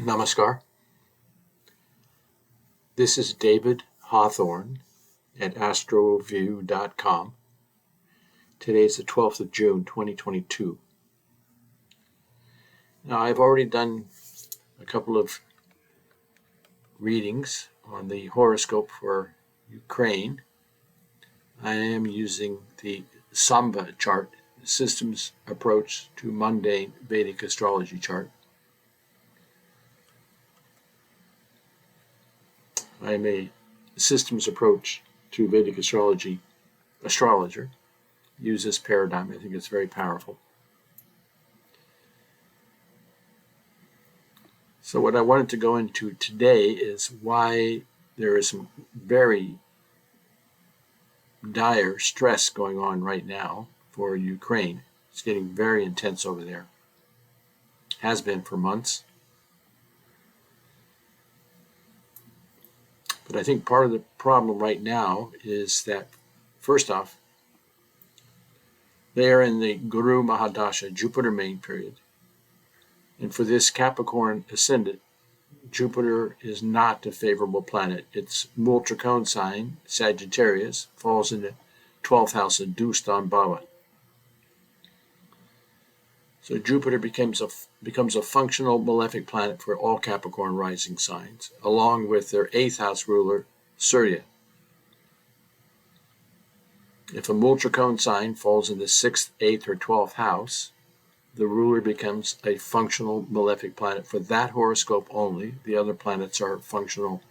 Namaskar. This is David Hawthorne at astroview.com. Today is the 12th of June, 2022. Now, I've already done a couple of readings on the horoscope for Ukraine. I am using the Samba chart, the systems approach to mundane Vedic astrology chart. I am a systems approach to Vedic astrology astrologer. Use this paradigm. I think it's very powerful. So what I wanted to go into today is why there is some very dire stress going on right now for Ukraine. It's getting very intense over there. Has been for months. But I think part of the problem right now is that, first off, they are in the Guru Mahadasha, Jupiter main period. And for this Capricorn ascendant, Jupiter is not a favorable planet. Its Multricone sign, Sagittarius, falls in the 12th house of Dustan Bhava. So Jupiter becomes a functional malefic planet for all Capricorn rising signs, along with their 8th house ruler, Surya. If a Multricone sign falls in the 6th, 8th, or 12th house, the ruler becomes a functional malefic planet for that horoscope only. The other planets are functional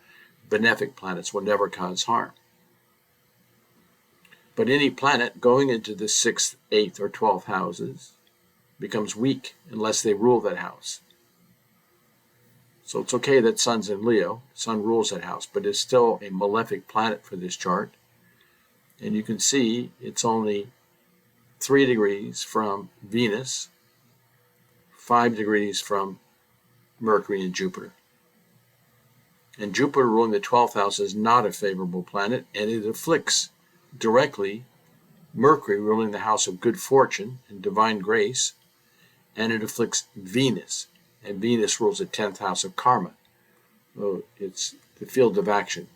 benefic planets, will never cause harm. But any planet going into the 6th, 8th, or 12th houses becomes weak unless they rule that house. So it's okay that Sun's in Leo, Sun rules that house, but it's still a malefic planet for this chart. And you can see it's only 3 degrees from Venus, 5 degrees from Mercury and Jupiter. And Jupiter ruling the 12th house is not a favorable planet, and it afflicts directly Mercury ruling the house of good fortune and divine grace, and it afflicts Venus, and Venus rules the 10th house of karma. So it's the field of action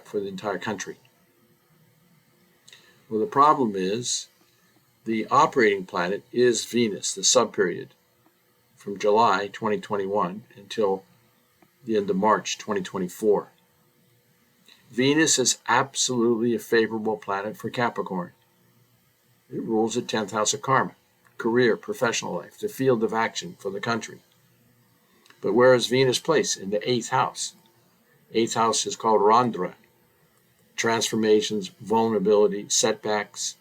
for the entire country. Well, the problem is the operating planet is Venus, the subperiod, from July 2021 until the end of March 2024. Venus is absolutely a favorable planet for Capricorn. It rules the 10th house of karma, career, professional life, the field of action for the country. But where is Venus placed? In the 8th house. 8th house is called Randra. Transformations, vulnerability, setbacks,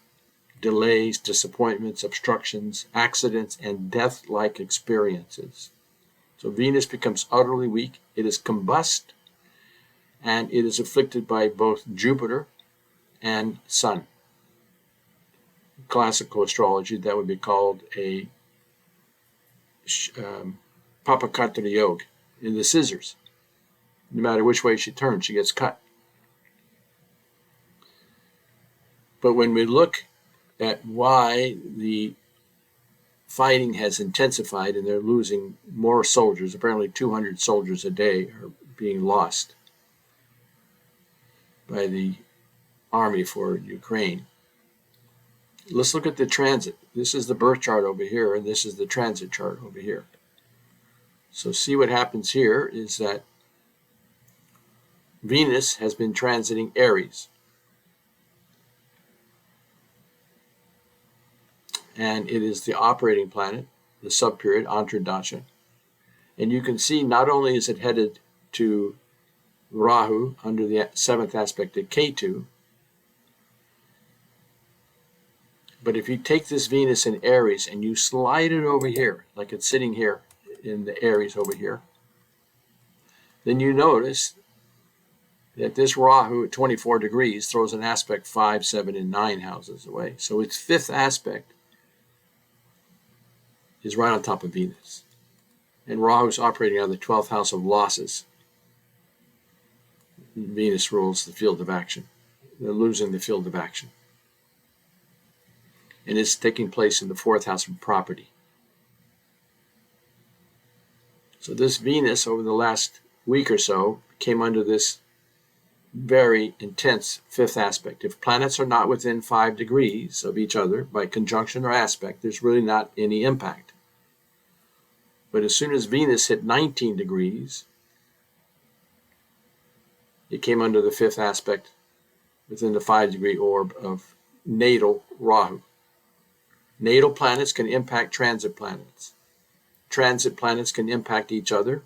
delays, disappointments, obstructions, accidents, and death-like experiences. So Venus becomes utterly weak. It is combust, and it is afflicted by both Jupiter and Sun. Classical astrology, that would be called a Papakatra Yoga, in the scissors. No matter which way she turns, she gets cut. But when we look at why the fighting has intensified and they're losing more soldiers, apparently 200 soldiers a day are being lost by the army for Ukraine. Let's look at the transit. This is the birth chart over here, and this is the transit chart over here. So see what happens here is that Venus has been transiting Aries. And it is the operating planet, the subperiod, Antradasha. And you can see not only is it headed to Rahu under the 7th aspect of Ketu, but if you take this Venus in Aries and you slide it over here, like it's sitting here in the Aries over here, then you notice that this Rahu at 24 degrees throws an aspect 5, 7, and 9 houses away. So its 5th aspect is right on top of Venus. And Rahu is operating out of the 12th house of losses. Venus rules the field of action. They're losing the field of action. And it's taking place in the 4th house of property. So this Venus over the last week or so came under this very intense fifth aspect. If planets are not within 5 degrees of each other by conjunction or aspect, there's really not any impact. But as soon as Venus hit 19 degrees, it came under the fifth aspect within the 5-degree orb of natal Rahu. Natal planets can impact transit planets. Transit planets can impact each other.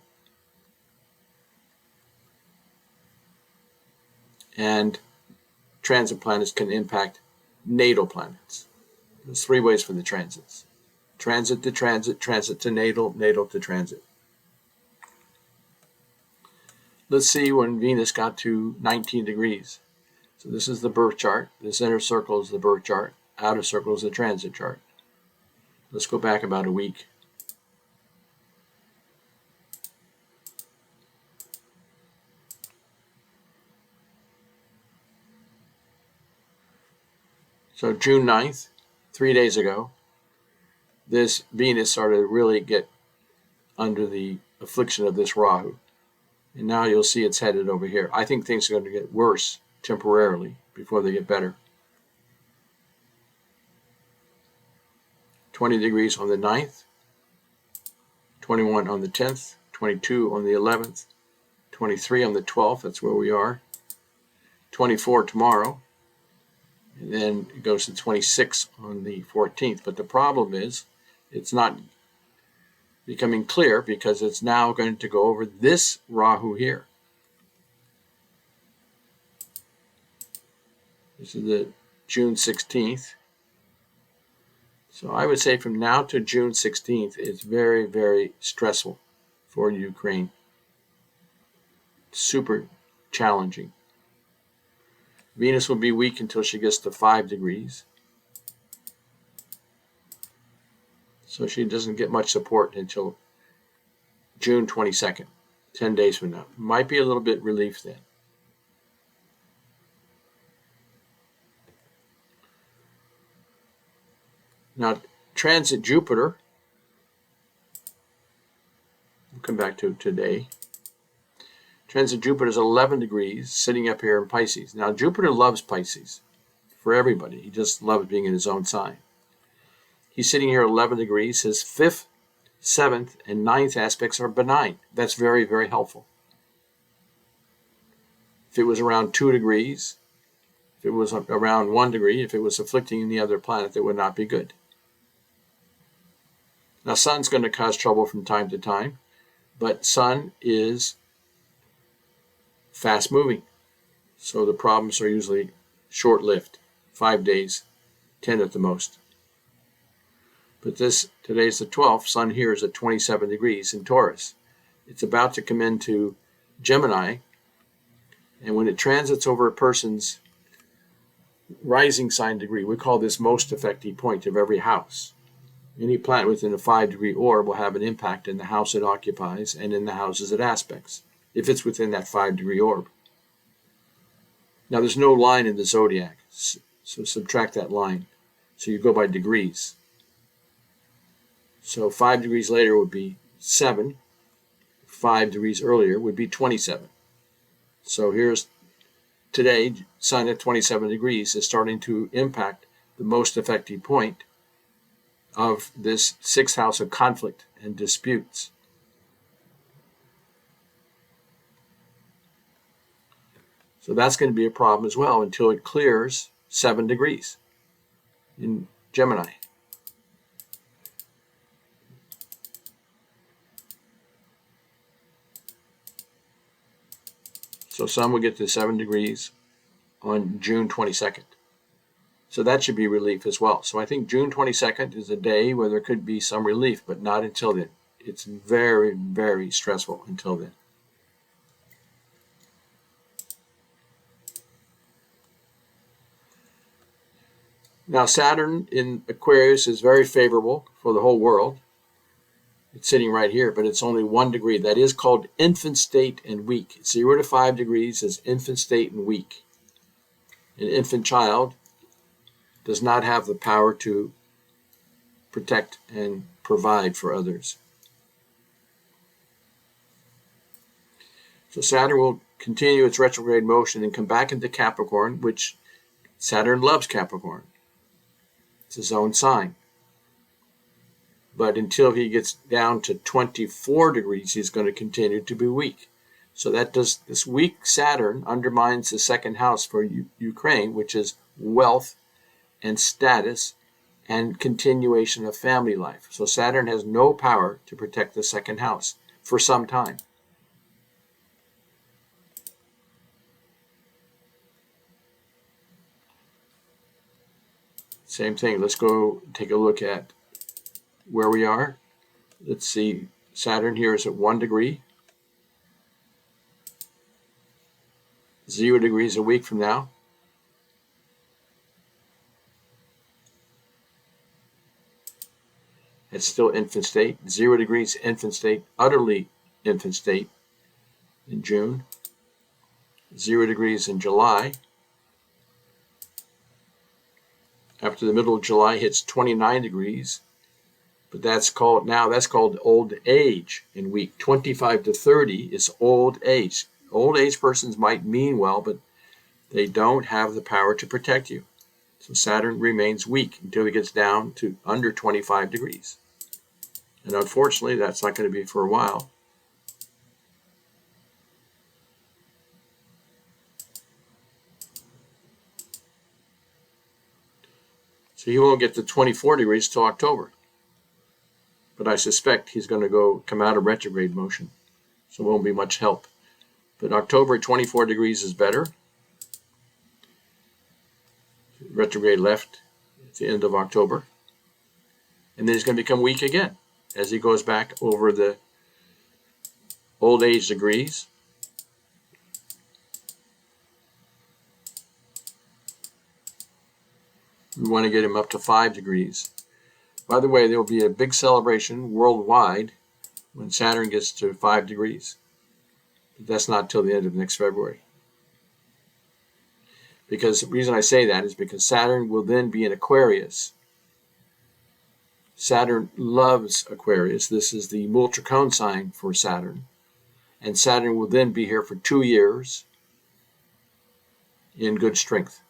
And transit planets can impact natal planets. There's 3 ways for the transits. Transit to transit, transit to natal, natal to transit. Let's see when Venus got to 19 degrees. So this is the birth chart. This inner circle is the birth chart. Outer circle is the transit chart. Let's go back about a week. So June 9th, 3 days ago, this Venus started to really get under the affliction of this Rahu. And now you'll see it's headed over here. I think things are going to get worse temporarily before they get better. 20 degrees on the 9th, 21 on the 10th, 22 on the 11th, 23 on the 12th, that's where we are, 24 tomorrow, and then it goes to 26 on the 14th. But the problem is it's not becoming clear because it's now going to go over this Rahu here. This is the June 16th. So I would say from now to June 16th, it's very, very stressful for Ukraine. Super challenging. Venus will be weak until she gets to 5 degrees. So she doesn't get much support until June 22nd, 10 days from now. Might be a little bit relief then. Now, transit Jupiter, we'll come back to today. Transit Jupiter is 11 degrees, sitting up here in Pisces. Now, Jupiter loves Pisces for everybody. He just loves being in his own sign. He's sitting here at 11 degrees. His 5th, 7th, and 9th aspects are benign. That's very, very helpful. If it was around 2 degrees, if it was around 1 degree, if it was afflicting any other planet, that would not be good. Now, Sun's going to cause trouble from time to time, but Sun is fast moving. So the problems are usually short-lived, 5 days, 10 at the most. But today's the 12th, Sun here is at 27 degrees in Taurus. It's about to come into Gemini, and when it transits over a person's rising sign degree, we call this most effective point of every house. Any planet within a 5-degree orb will have an impact in the house it occupies and in the houses it aspects, if it's within that 5-degree orb. Now, there's no line in the zodiac, so subtract that line. So you go by degrees. So 5 degrees later would be 7. 5 degrees earlier would be 27. So here's today, Sun at 27 degrees is starting to impact the most effective point of this 6th house of conflict and disputes. So that's going to be a problem as well until it clears 7 degrees in Gemini. So Sun will get to 7 degrees on June 22nd. So that should be relief as well. So I think June 22nd is a day where there could be some relief, but not until then. It's very, very stressful until then. Now, Saturn in Aquarius is very favorable for the whole world. It's sitting right here, but it's only 1 degree. That is called infant state and weak. 0 to 5 degrees is infant state and weak. An infant child does not have the power to protect and provide for others. So Saturn will continue its retrograde motion and come back into Capricorn, which Saturn loves Capricorn. It's his own sign. But until he gets down to 24 degrees, he's going to continue to be weak. So this weak Saturn undermines the second house for Ukraine, which is wealth and status and continuation of family life. So Saturn has no power to protect the second house for some time. Same thing. Let's go take a look at where we are. Let's see. Saturn here is at 1 degree. 0 degrees a week from now. It's still infant state. 0 degrees infant state, utterly infant state in June. 0 degrees in July. After the middle of July hits 29 degrees, but that's called old age in week 25 to 30 is old age. Old age persons might mean well, but they don't have the power to protect you. So Saturn remains weak until he gets down to under 25 degrees. And unfortunately, that's not going to be for a while. So he won't get to 24 degrees till October. But I suspect he's going to come out of retrograde motion. So it won't be much help. But October at 24 degrees is better. Retrograde left at the end of October. And then he's going to become weak again as he goes back over the old age degrees. We want to get him up to 5 degrees. By the way, there will be a big celebration worldwide when Saturn gets to 5 degrees. But that's not till the end of next February. Because the reason I say that is because Saturn will then be in Aquarius. Saturn loves Aquarius. This is the Multricone sign for Saturn. And Saturn will then be here for 2 years in good strength.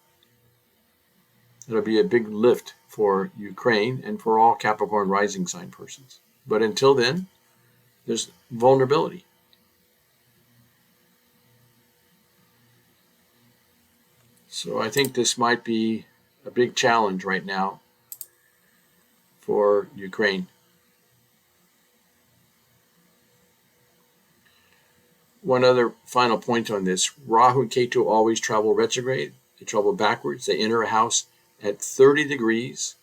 It'll be a big lift for Ukraine and for all Capricorn rising sign persons. But until then, there's vulnerability. So I think this might be a big challenge right now for Ukraine. One other final point on this. Rahu and Ketu always travel retrograde. They travel backwards. They enter a house at 30 degrees.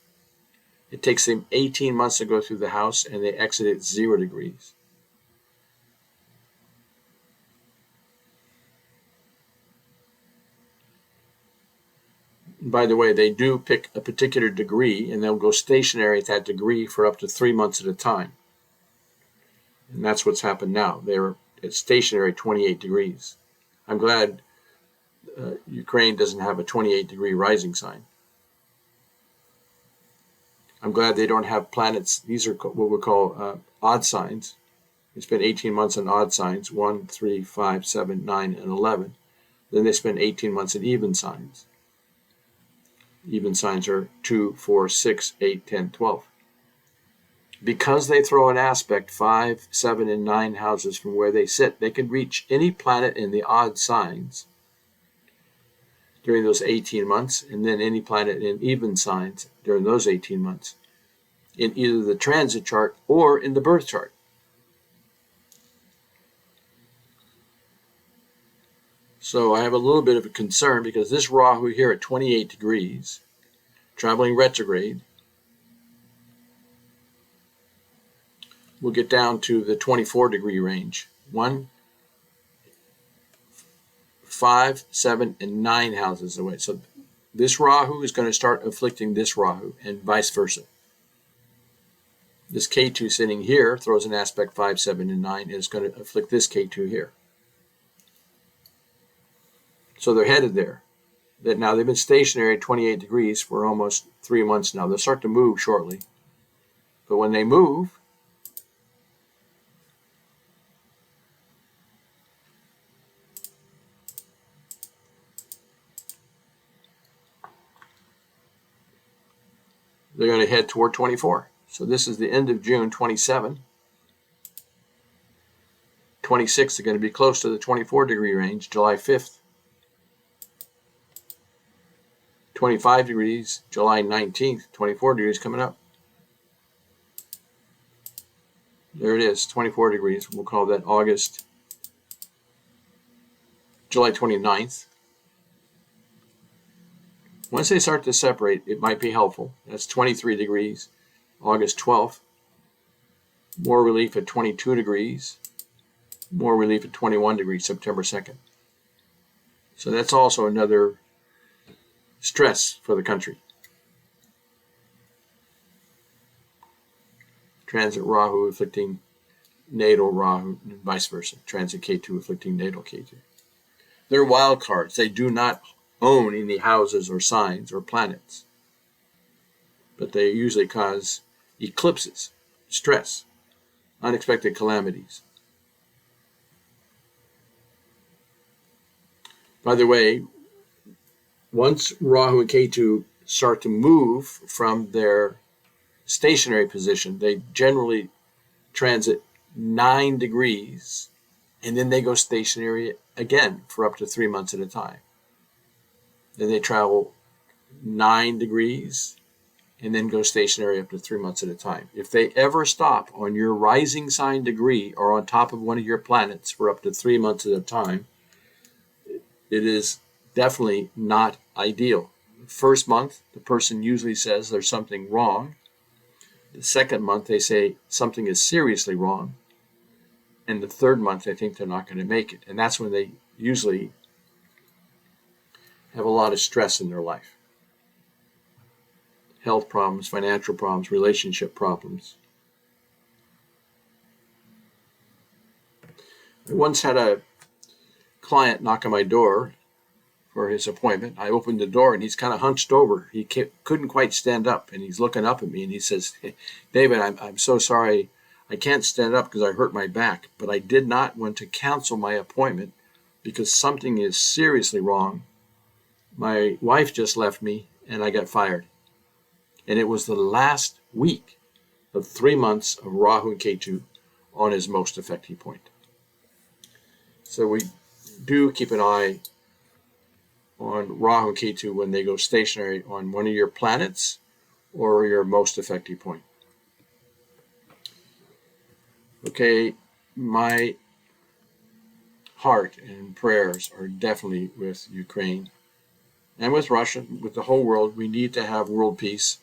It takes them 18 months to go through the house, and they exit at 0 degrees. By the way, they do pick a particular degree, and they'll go stationary at that degree for up to 3 months at a time. And that's what's happened now. They're at stationary 28 degrees. I'm glad Ukraine doesn't have a 28-degree rising sign. I'm glad they don't have planets. These are what we call odd signs. They spend 18 months on odd signs, 1, 3, 5, 7, 9, and 11. Then they spend 18 months in even signs. Even signs are 2, 4, 6, 8, 10, 12. Because they throw an aspect 5, 7, and 9 houses from where they sit, they can reach any planet in the odd signs during those 18 months, and then any planet in even signs during those 18 months, in either the transit chart or in the birth chart. So I have a little bit of a concern because this Rahu here at 28 degrees, traveling retrograde, will get down to the 24-degree range. 1, 5, 7, and 9 houses away. So this Rahu is going to start afflicting this Rahu and vice versa. This K2 sitting here throws an aspect 5, 7, and 9 and is going to afflict this K2 here. So they're headed there. That now they've been stationary at 28 degrees for almost 3 months now. They'll start to move shortly. But when they move, they're going to head toward 24. So this is the end of June, 27. 26 are going to be close to the 24-degree range, July 5th. 25 degrees, July 19th, 24 degrees coming up. There it is, 24 degrees. We'll call that August, July 29th. Once they start to separate, it might be helpful. That's 23 degrees, August 12th. More relief at 22 degrees. More relief at 21 degrees, September 2nd. So that's also another stress for the country. Transit Rahu afflicting natal Rahu, and vice versa. Transit Ketu afflicting natal Ketu. They're wild cards. They do not own any houses or signs or planets. But they usually cause eclipses, stress, unexpected calamities. By the way, once Rahu and Ketu start to move from their stationary position, they generally transit 9 degrees, and then they go stationary again for up to 3 months at a time. Then they travel 9 degrees and then go stationary up to 3 months at a time. If they ever stop on your rising sign degree or on top of one of your planets for up to 3 months at a time, it is definitely not ideal. The first month, the person usually says there's something wrong. The second month, they say something is seriously wrong. And the third month, they think they're not going to make it. And that's when they usually have a lot of stress in their life. Health problems, financial problems, relationship problems. I once had a client knock on my door for his appointment. I opened the door and he's kind of hunched over. He couldn't quite stand up, and he's looking up at me and he says, "Hey, David, I'm so sorry. I can't stand up because I hurt my back, but I did not want to cancel my appointment because something is seriously wrong. My wife just left me and I got fired." And it was the last week of 3 months of Rahu and Ketu on his most effective point. So we do keep an eye on Rahu and Ketu when they go stationary on one of your planets or your most effective point. Okay, my heart and prayers are definitely with Ukraine and with Russia, with the whole world. We need to have world peace.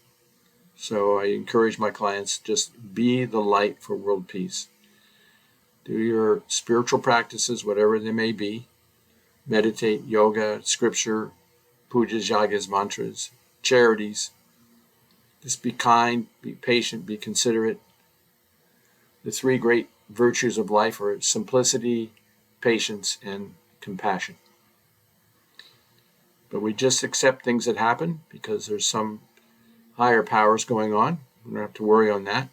So I encourage my clients, just be the light for world peace. Do your spiritual practices, whatever they may be. Meditate, yoga, scripture, pujas, yagas, mantras, charities. Just be kind, be patient, be considerate. The 3 great virtues of life are simplicity, patience, and compassion. But we just accept things that happen because there's some higher powers going on. We don't have to worry on that.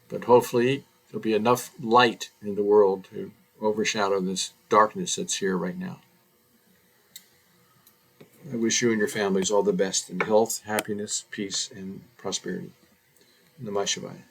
But hopefully there'll be enough light in the world to overshadow this darkness that's here right now. I wish you and your families all the best in health, happiness, peace, and prosperity. Namah Shivaya.